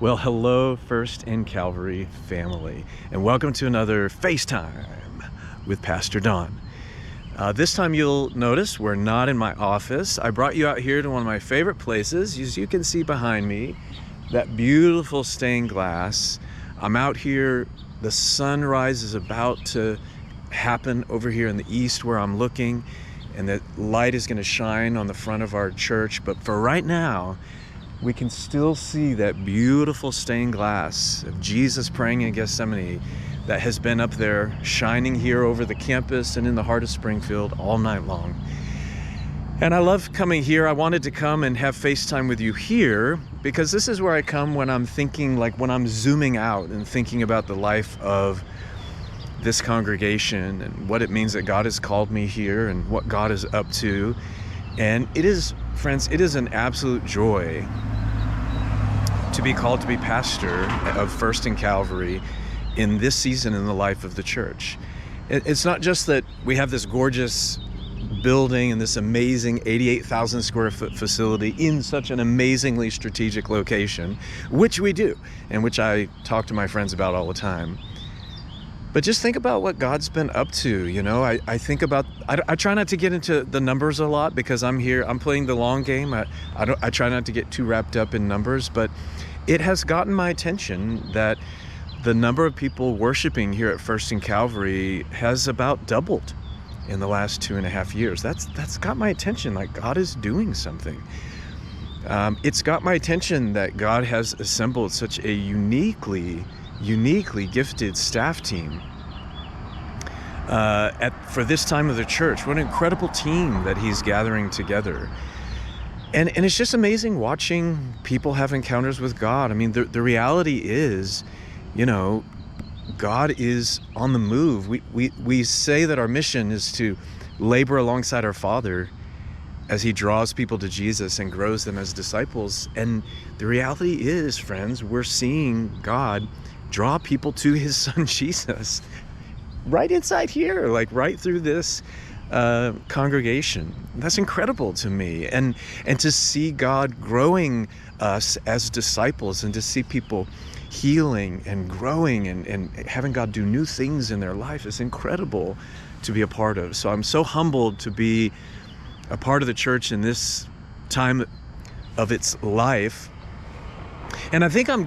Well, hello, First Calvary family, and welcome to another FaceTime with Pastor Don. This time you'll notice we're not in my office. I brought you out here to one of my favorite places. As you can see behind me, that beautiful stained glass. I'm out here. The sunrise is about to happen over here in the east where I'm looking, and the light is going to shine on the front of our church. But for right now, we can still see that beautiful stained glass of Jesus praying in Gethsemane that has been up there shining here over the campus and in the heart of Springfield all night long. And I love coming here. I wanted to come and have FaceTime with you here because this is where I come when I'm thinking, like when I'm zooming out and thinking about the life of this congregation and what it means that God has called me here and what God is up to. And it is, friends, it is an absolute joy to be called to be pastor of First Calvary in this season in the life of the church. It's not just that we have this gorgeous building and this amazing 88,000 square foot facility in such an amazingly strategic location, which we do, and which I talk to my friends about all the time. But just think about what God's been up to. You know, I think about, I try not to get into the numbers a lot because I'm here, I'm playing the long game. I try not to get too wrapped up in numbers, but it has gotten my attention that the number of people worshiping here at First Calvary has about doubled in the last 2.5 years. That's got my attention, like God is doing something. It's got my attention that God has assembled such a uniquely gifted staff team for this time of the church. What an incredible team that he's gathering together. And it's just amazing watching people have encounters with God. I mean, the reality is, you know, God is on the move. We say that our mission is to labor alongside our Father as he draws people to Jesus and grows them as disciples. And the reality is, friends, we're seeing God draw people to his son Jesus right inside here, like right through this congregation. That's incredible to me. And to see God growing us as disciples and to see people healing and growing and having God do new things in their life is incredible to be a part of. So I'm so humbled to be a part of the church in this time of its life. And I think I'm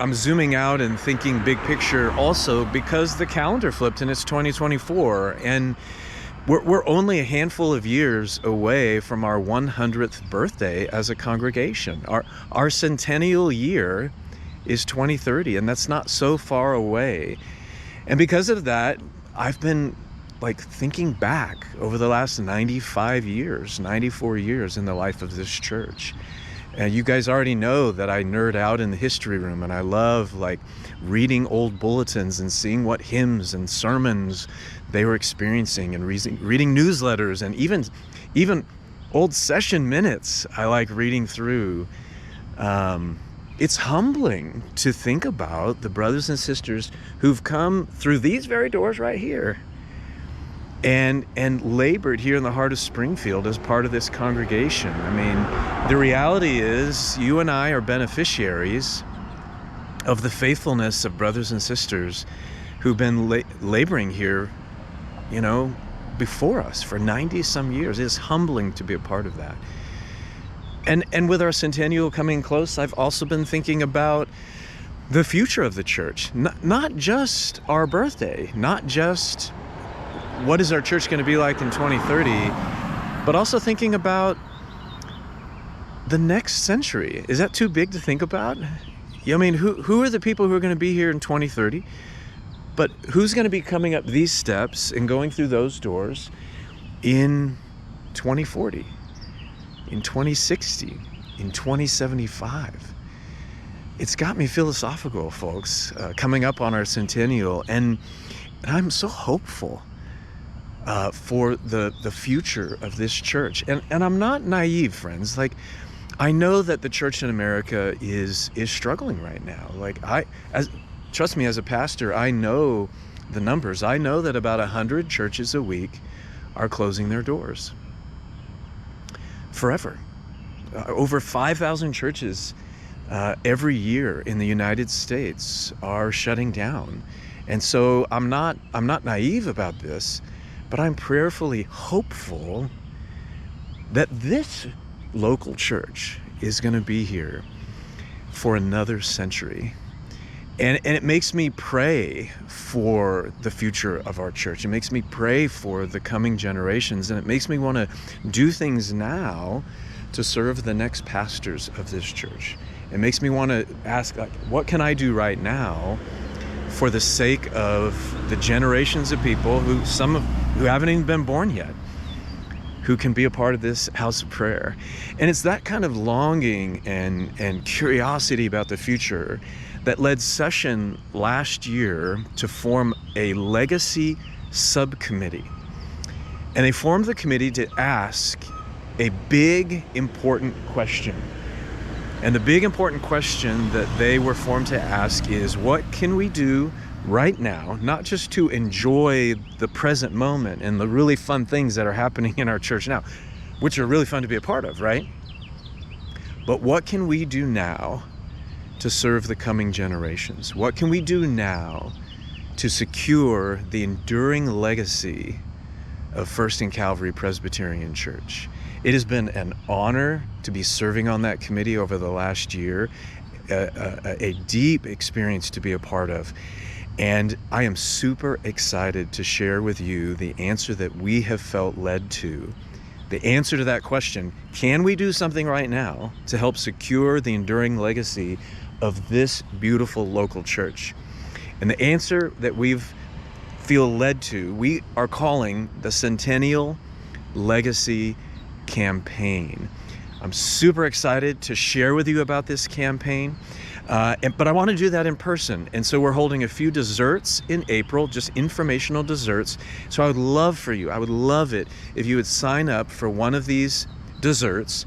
I'm zooming out and thinking big picture also because the calendar flipped and it's 2024 and we're only a handful of years away from our 100th birthday as a congregation. Our centennial year is 2030 and that's not so far away. And because of that, I've been thinking back over the last 94 years in the life of this church. And you guys already know that I nerd out in the history room and I love reading old bulletins and seeing what hymns and sermons they were experiencing and reading newsletters and even old session minutes I like reading through. It's humbling to think about the brothers and sisters who've come through these very doors right here and labored here in the heart of Springfield as part of this congregation. I mean, the reality is you and I are beneficiaries of the faithfulness of brothers and sisters who've been laboring here, you know, before us for 90 some years. It's humbling to be a part of that. And with our centennial coming close, I've also been thinking about the future of the church, not just our birthday, not just what is our church going to be like in 2030, but also thinking about the next century. Is that too big to think about? I mean, who are the people who are going to be here in 2030? But who's going to be coming up these steps and going through those doors in 2040, in 2060, in 2075? It's got me philosophical, folks, coming up on our centennial. And I'm so hopeful for the future of this church. And I'm not naive, friends. I know that the church in America is struggling right now. Trust me, as a pastor, I know the numbers. I know that about 100 churches a week are closing their doors forever. Over 5,000 churches every year in the United States are shutting down. And so I'm not naive about this, but I'm prayerfully hopeful that this local church is going to be here for another century. And it makes me pray for the future of our church. It makes me pray for the coming generations, and it makes me want to do things now to serve the next pastors of this church. It makes me want to ask, like, what can I do right now for the sake of the generations of people who haven't even been born yet, who can be a part of this house of prayer. And it's that kind of longing and curiosity about the future that led Session last year to form a legacy subcommittee. And they formed the committee to ask a big, important question. And the big, important question that they were formed to ask is, what can we do right now, not just to enjoy the present moment and the really fun things that are happening in our church now, which are really fun to be a part of, right? But what can we do now to serve the coming generations? What can we do now to secure the enduring legacy of First Calvary Presbyterian Church? It has been an honor to be serving on that committee over the last year, a deep experience to be a part of. And I am super excited to share with you the answer that we have felt led to. The answer to that question, can we do something right now to help secure the enduring legacy of this beautiful local church? And the answer that we've feel led to, we are calling the Centennial Legacy Campaign. I'm super excited to share with you about this campaign, but I want to do that in person. And so we're holding a few desserts in April, just informational desserts. So I would love it if you would sign up for one of these desserts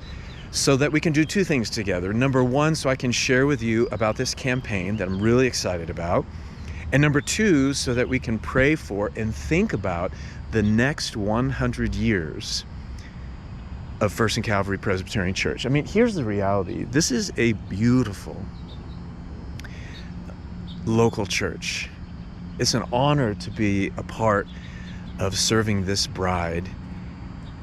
so that we can do two things together. Number one, so I can share with you about this campaign that I'm really excited about. And number two, so that we can pray for and think about the next 100 years of First Calvary Presbyterian Church. I mean, here's the reality. This is a beautiful local church. It's an honor to be a part of serving this bride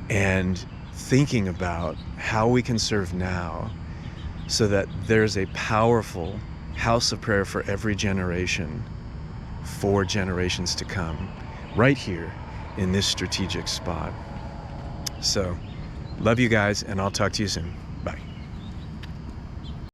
and thinking about how we can serve now so that there's a powerful house of prayer for every generation, for generations to come, right here in this strategic spot. So, love you guys, and I'll talk to you soon.